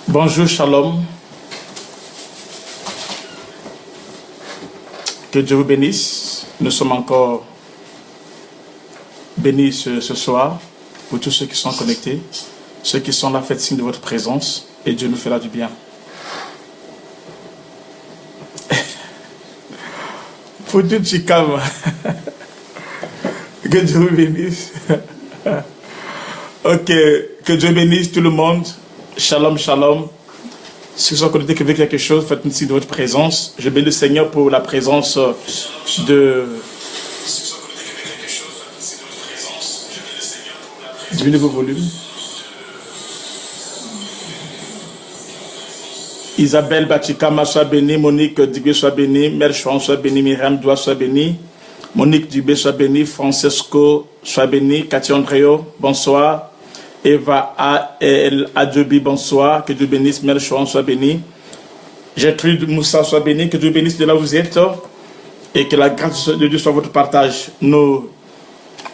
Bonjour, shalom. Que Dieu vous bénisse. Nous sommes encore bénis ce soir pour tous ceux qui sont connectés. Ceux qui sont là, faites signe de votre présence et Dieu nous fera du bien. Pour Dieu, Chikam. Que Dieu vous bénisse. Ok, que Dieu bénisse tout le monde. Shalom, shalom. Si vous êtes connectés, que vous avez quelque chose, faites signe de votre présence. Je bénis le Seigneur pour la présence de... Diminuez vos volumes. Isabelle Batikama soit bénie, Monique Dubé soit bénie, Mère Chouan soit bénie, Myriam Doua soit bénie, Monique Dubé soit bénie, Francesco soit bénie, Cathy Andréo, bonsoir, Eva A.L. Adjobi, bonsoir, que Dieu bénisse, Mère Chouan soit bénie, Gertrude Moussa soit bénie, que Dieu bénisse de là où vous êtes et que la grâce de Dieu soit votre partage. Nous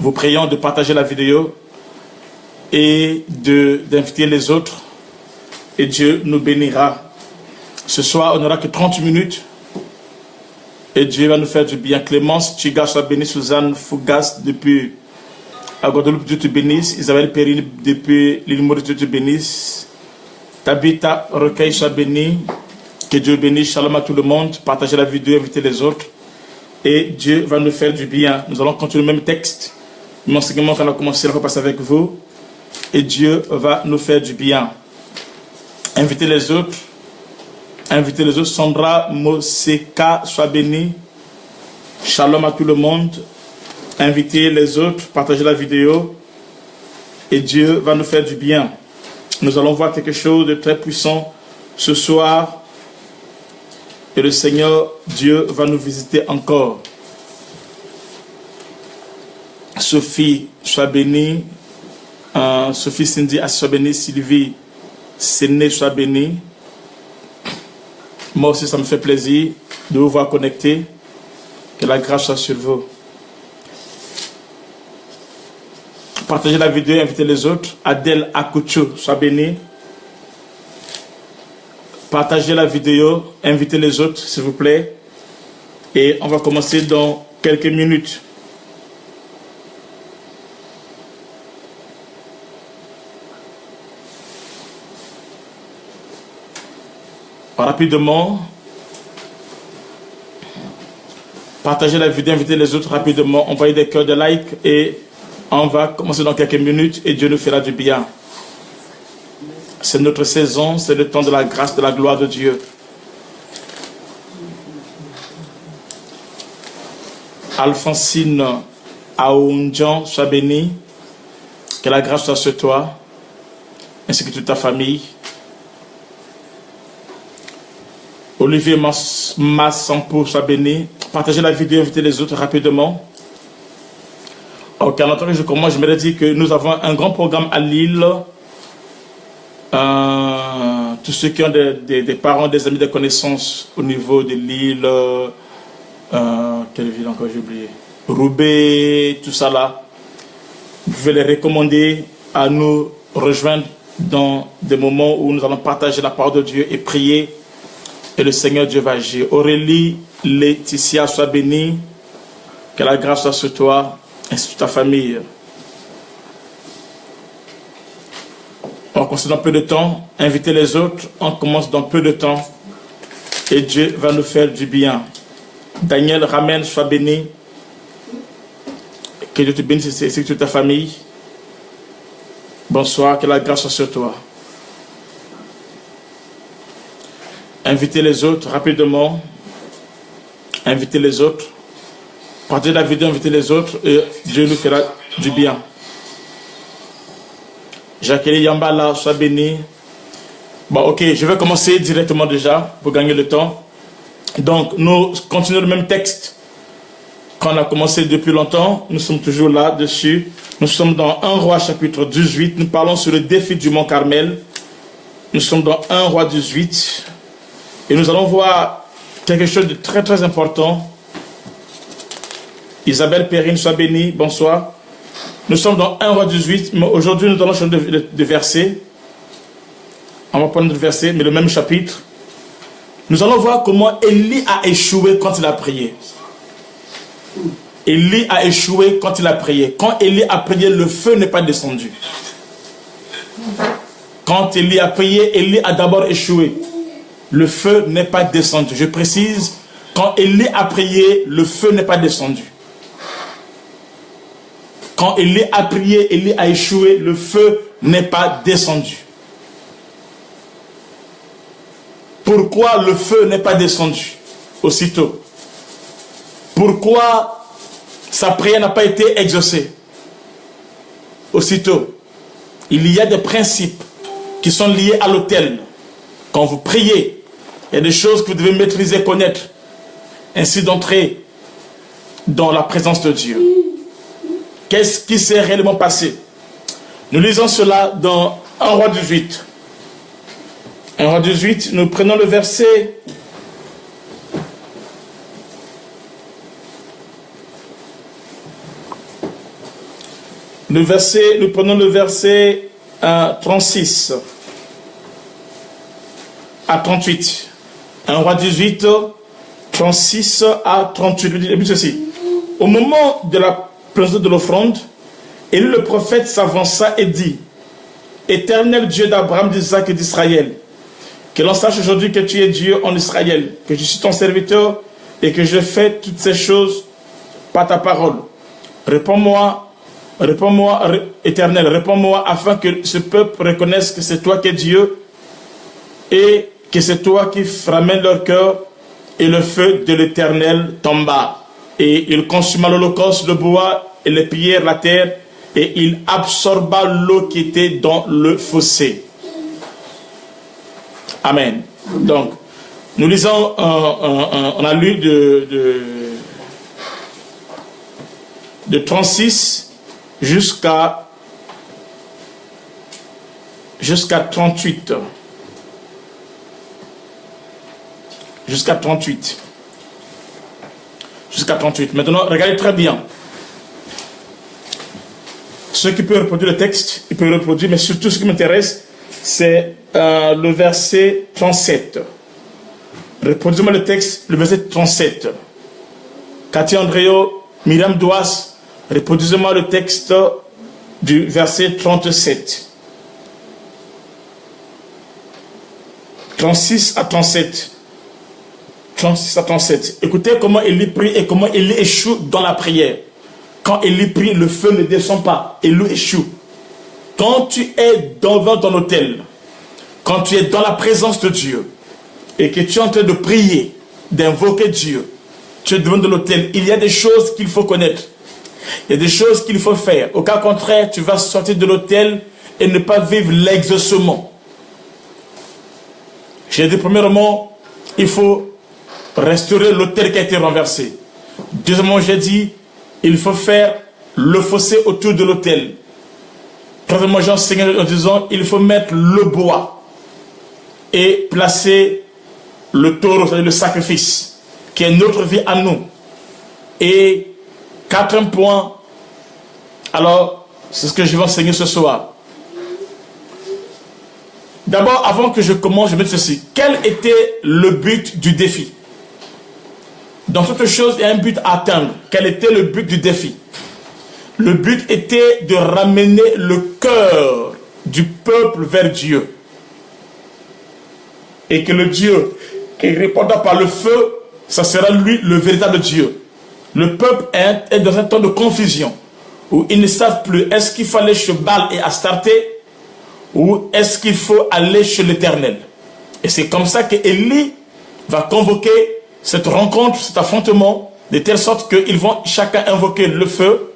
vous prions de partager la vidéo et d'inviter les autres et Dieu nous bénira. Ce soir, on n'aura que 30 minutes et Dieu va nous faire du bien. Clémence Chiga soit bénie, Suzanne Fougas depuis à Guadeloupe, Dieu te bénisse. Isabelle Perrine depuis l'île Maurice, Dieu te bénisse. Tabitha Recueil soit bénie. Que Dieu bénisse. Shalom à tout le monde. Partagez la vidéo, invitez les autres. Et Dieu va nous faire du bien. Nous allons continuer le même texte. L'enseignement qu'on a commencé, on va passer avec vous. Et Dieu va nous faire du bien. Invitez les autres. Invitez les autres. Sandra Moseka soit bénie. Shalom à tout le monde. Invitez les autres. Partagez la vidéo. Et Dieu va nous faire du bien. Nous allons voir quelque chose de très puissant ce soir. Et le Seigneur Dieu va nous visiter encore. Sophie soit bénie. Sophie Cindy soit bénie. Sylvie Séné soit bénie. Moi aussi, ça me fait plaisir de vous voir connectés. Que la grâce soit sur vous. Partagez la vidéo, invitez les autres. Adèle Akouchou soit bénie. Partagez la vidéo, invitez les autres, s'il vous plaît. Et on va commencer dans quelques minutes. Rapidement, partagez la vidéo, invitez les autres rapidement, envoyez des cœurs de like et on va commencer dans quelques minutes et Dieu nous fera du bien. C'est notre saison, c'est le temps de la grâce, de la gloire de Dieu. Alphonsine Aoundjan, sois bénie, que la grâce soit sur toi, ainsi que toute ta famille. Olivier Massampo, soit béni. Partagez la vidéo, invitez les autres rapidement. Ok, en attendant que je commence, je me dire que nous avons un grand programme à Lille. Tous ceux qui ont des parents, des amis, des connaissances au niveau de Lille, quelle ville encore j'ai oublié, Roubaix, tout ça là, vous pouvez les recommander à nous rejoindre dans des moments où nous allons partager la parole de Dieu et prier. Et le Seigneur Dieu va agir. Aurélie Laetitia, sois bénie. Que la grâce soit sur toi et sur ta famille. On commence dans peu de temps. Invitez les autres. On commence dans peu de temps. Et Dieu va nous faire du bien. Daniel Ramène, sois béni. Que Dieu te bénisse et sur ta famille. Bonsoir. Que la grâce soit sur toi. Invitez les autres rapidement. Invitez les autres. Partagez la vidéo, invitez les autres et Dieu nous fera du bien. Jacqueline Yambala, sois béni. Bon, ok, je vais commencer directement déjà pour gagner le temps. Donc, nous continuons le même texte qu'on a commencé depuis longtemps. Nous sommes toujours là-dessus. Nous sommes dans 1 Roi chapitre 18. Nous parlons sur le défi du mont Carmel. Nous sommes dans 1 Roi 18. Et nous allons voir quelque chose de très très important. Isabelle Perrine, sois bénie. Bonsoir. Nous sommes dans 1 roi 18, mais aujourd'hui nous allons changer de verset. On va prendre le verset, mais le même chapitre. Nous allons voir comment Élie a échoué quand il a prié. Élie a échoué quand il a prié. Quand Élie a prié, le feu n'est pas descendu. Quand Élie a prié, Élie a d'abord échoué. Le feu n'est pas descendu. Je précise, quand Élie a prié, le feu n'est pas descendu. Quand Élie a prié, Élie a échoué, le feu n'est pas descendu. Pourquoi le feu n'est pas descendu aussitôt? Pourquoi sa prière n'a pas été exaucée aussitôt? Il y a des principes qui sont liés à l'autel. Quand vous priez, il y a des choses que vous devez maîtriser, connaître, ainsi d'entrer dans la présence de Dieu. Qu'est-ce qui s'est réellement passé? Nous lisons cela dans 1 roi 18. 1 roi 18, nous prenons le verset. Nous prenons le verset 36 à 38. 1 roi 18, 36 à 38. Il dit ceci. Au moment de la présence de l'offrande, Élie le prophète s'avança et dit: Éternel Dieu d'Abraham, d'Isaac et d'Israël, que l'on sache aujourd'hui que tu es Dieu en Israël, que je suis ton serviteur et que je fais toutes ces choses par ta parole. Réponds-moi, Éternel, réponds-moi afin que ce peuple reconnaisse que c'est toi qui es Dieu et que c'est toi qui ramènes leur cœur. Et le feu de l'Éternel tomba. Et il consuma l'holocauste, le bois et les pierres, la terre, et il absorba l'eau qui était dans le fossé. Amen. Donc, nous lisons, on a lu de 36 jusqu'à 38. Jusqu'à 38. Jusqu'à 38. Maintenant, regardez très bien. Ceux qui peuvent reproduire le texte, ils peuvent le reproduire, mais surtout ce qui m'intéresse, c'est le verset 37. Reproduisez-moi le texte, le verset 37. Cathy Andréo, Myriam Douas, reproduisez-moi le texte du verset 37. 36 à 37. 36 à 37. Écoutez comment Élie prie et comment Élie échoue dans la prière. Quand Élie prie, le feu ne descend pas. Élie échoue. Quand tu es devant ton autel, quand tu es dans la présence de Dieu et que tu es en train de prier, d'invoquer Dieu, tu es devant l'autel, il y a des choses qu'il faut connaître. Il y a des choses qu'il faut faire. Au cas contraire, tu vas sortir de l'autel et ne pas vivre l'exaucement. J'ai dit premièrement, il faut restaurer l'autel qui a été renversé. Deuxièmement, j'ai dit, il faut faire le fossé autour de l'autel. Troisièmement, j'ai enseigné en disant, il faut mettre le bois et placer le taureau, c'est-à-dire le sacrifice, qui est notre vie à nous. Et quatrième point, alors, c'est ce que je vais enseigner ce soir. D'abord, avant que je commence, je vais mettre ceci. Quel était le but du défi? Dans toute chose, il y a un but à atteindre. Quel était le but du défi? Le but était de ramener le cœur du peuple vers Dieu. Et que le Dieu qui répondra par le feu, ça sera lui le véritable Dieu. Le peuple est dans un temps de confusion, où ils ne savent plus, est-ce qu'il faut aller chez Baal et Astarté, ou est-ce qu'il faut aller chez l'Éternel? Et c'est comme ça que Élie va convoquer cette rencontre, cet affrontement, de telle sorte qu'ils vont chacun invoquer le feu,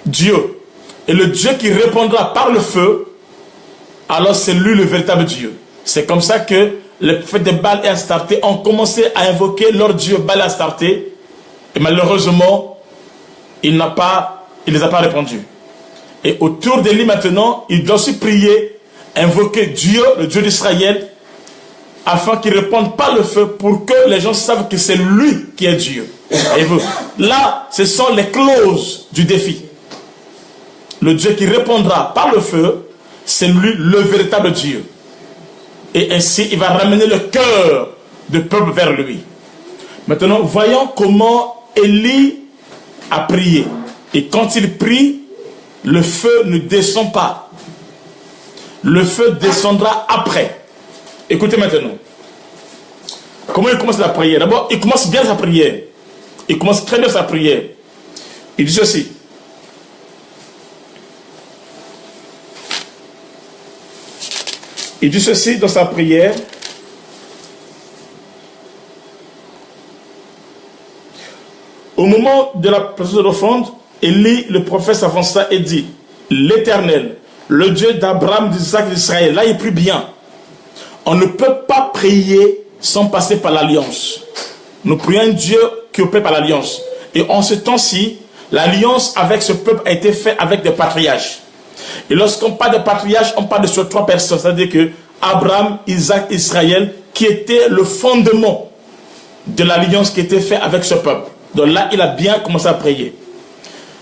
Dieu. Et le Dieu qui répondra par le feu, alors c'est lui le véritable Dieu. C'est comme ça que les prophètes de Baal et Astarté ont commencé à invoquer leur Dieu Baal et Astarté. Et malheureusement, il ne les a pas répondus. Et autour d'Élie maintenant, il doit aussi prier, invoquer Dieu, le Dieu d'Israël, afin qu'il réponde par le feu pour que les gens savent que c'est lui qui est Dieu. Et vous, là, ce sont les clauses du défi. le Dieu qui répondra par le feu, c'est lui le véritable Dieu. Et ainsi, il va ramener le cœur du peuple vers lui. Maintenant, voyons comment Élie a prié. Et quand il prie, le feu ne descend pas. Le feu descendra après. Écoutez maintenant. Comment il commence la prière? D'abord, il commence bien sa prière. Il commence très bien sa prière. Il dit ceci. Il dit ceci dans sa prière. Au moment de la présence de l'offrande, Élie, le prophète, s'avança et dit, l'Éternel, le Dieu d'Abraham, d'Isaac, d'Israël. Là, il prie bien. On ne peut pas prier sans passer par l'alliance. Nous prions un Dieu qui opère par l'alliance. Et en ce temps-ci, l'alliance avec ce peuple a été faite avec des patriarches. Et lorsqu'on parle de patriarches, on parle de ces trois personnes. C'est-à-dire que Abraham, Isaac, Israël, qui était le fondement de l'alliance qui était faite avec ce peuple. Donc là, il a bien commencé à prier.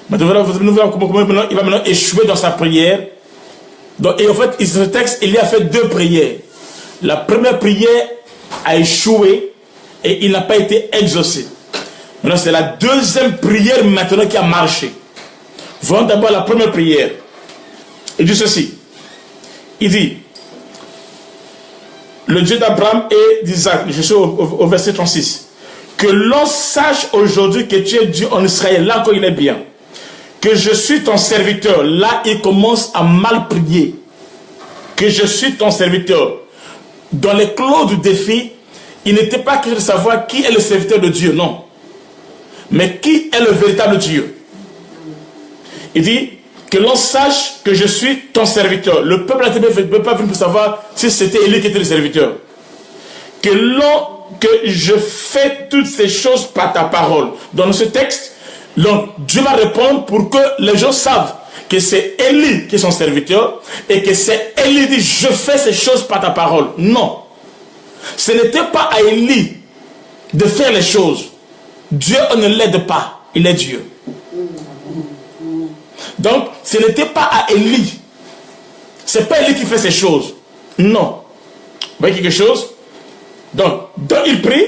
Maintenant, nous verrons comment il va maintenant échouer dans sa prière. Donc, et en fait, ce texte, il a fait deux prières. La première prière a échoué et il n'a pas été exaucé. Maintenant, c'est la deuxième prière maintenant qui a marché. Voyons d'abord la première prière. Il dit ceci. Il dit, le Dieu d'Abraham et d'Isaac, je suis au verset 36, que l'on sache aujourd'hui que tu es Dieu en Israël. Là encore il est bien. Que je suis ton serviteur. Là il commence à mal prier. Que je suis ton serviteur. Dans les clauses du défi, il n'était pas question de savoir qui est le serviteur de Dieu, non. Mais qui est le véritable Dieu. Il dit que l'on sache que je suis ton serviteur. Le peuple ne peut pas venir pour savoir si c'était Élie qui était le serviteur. Que je fais toutes ces choses par ta parole. Dans ce texte, donc, Dieu va répondre pour que les gens savent que c'est Élie qui est son serviteur et que c'est Élie qui dit je fais ces choses par ta parole. Non. Ce n'était pas à Élie de faire les choses. Dieu ne l'aide pas. Il est Dieu. Donc, ce n'était pas à Élie. Ce n'est pas Élie qui fait ces choses. Non. Vous voyez quelque chose? Donc il prie,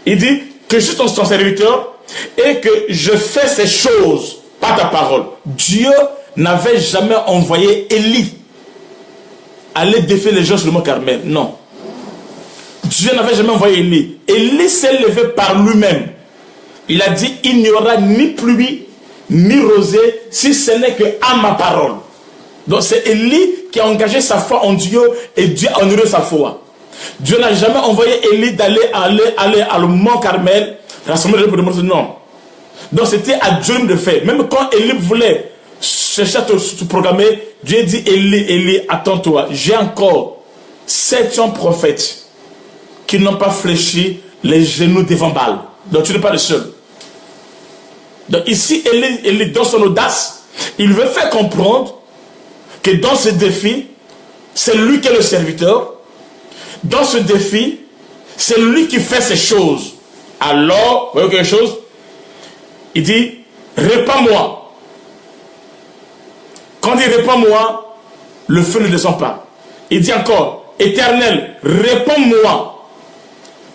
il dit que je suis ton serviteur et que je fais ces choses par ta parole. Dieu n'avait jamais envoyé Élie aller défier les gens sur le mont Carmel. Non. Dieu n'avait jamais envoyé Élie. Élie s'est levé par lui-même. Il a dit, il n'y aura ni pluie, ni rosée, si ce n'est que à ma parole. Donc c'est Élie qui a engagé sa foi en Dieu et Dieu a honoré sa foi. Dieu n'a jamais envoyé Élie d'aller à le mont Carmel, rassembler pour demander non. Donc c'était à Dieu de faire. Même quand Élie voulait chercher à se programmer, Dieu dit Élie, attends-toi, j'ai encore 700 prophètes qui n'ont pas fléchi les genoux devant Baal. Donc tu n'es pas le seul. Donc ici, Élie, dans son audace, il veut faire comprendre que dans ce défi, c'est lui qui est le serviteur. Dans ce défi, c'est lui qui fait ces choses. Alors, vous voyez quelque chose? Il dit, répands-moi. Quand il dit répands-moi, le feu ne descend pas. Il dit encore, Éternel, répands-moi.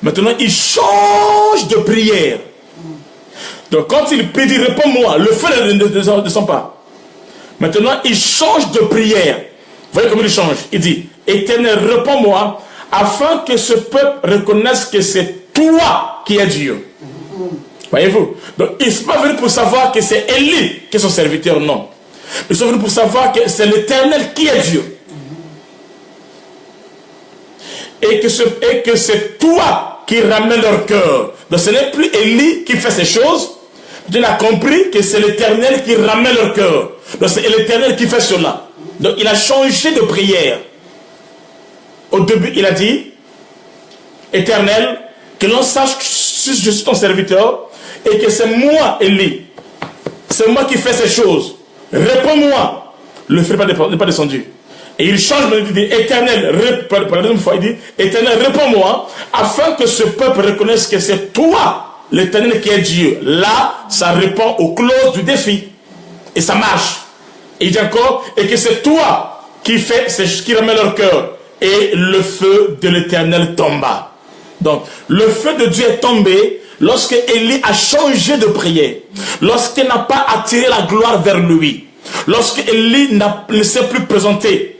Maintenant, il change de prière. Donc, quand il prie, il dit répands-moi, le feu ne descend pas. Maintenant, il change de prière. Vous voyez comment il change? Il dit, Éternel, répands-moi, afin que ce peuple reconnaisse que c'est toi qui es Dieu. Voyez-vous? Donc, ils ne sont pas venus pour savoir que c'est Élie qui est son serviteur, non. Ils sont venus pour savoir que c'est l'Éternel qui est Dieu. Et que c'est toi qui ramène leur cœur. Donc, ce n'est plus Élie qui fait ces choses. Dieu a compris que c'est l'Éternel qui ramène leur cœur. Donc, c'est l'Éternel qui fait cela. Donc, il a changé de prière. Au début, il a dit, Éternel, que l'on sache que je suis ton serviteur et que c'est moi, Élie. C'est moi qui fais ces choses. Réponds-moi. Le feu n'est pas descendu. Et il change, il dit, Éternel, pour la deuxième fois, il dit, Éternel, réponds-moi, afin que ce peuple reconnaisse que c'est toi, l'Éternel qui est Dieu. Là, ça répond aux clauses du défi. Et ça marche. Il dit encore, et que c'est toi qui fais, qui remet leur cœur. Et le feu de l'Éternel tomba. Donc, le feu de Dieu est tombé lorsque Élie a changé de prière. Lorsqu'il n'a pas attiré la gloire vers lui. Lorsque Élie ne s'est plus présenté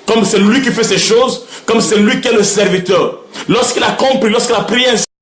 comme c'est lui qui fait ces choses, comme c'est lui qui est le serviteur. Lorsqu'il a compris, lorsqu'il a prié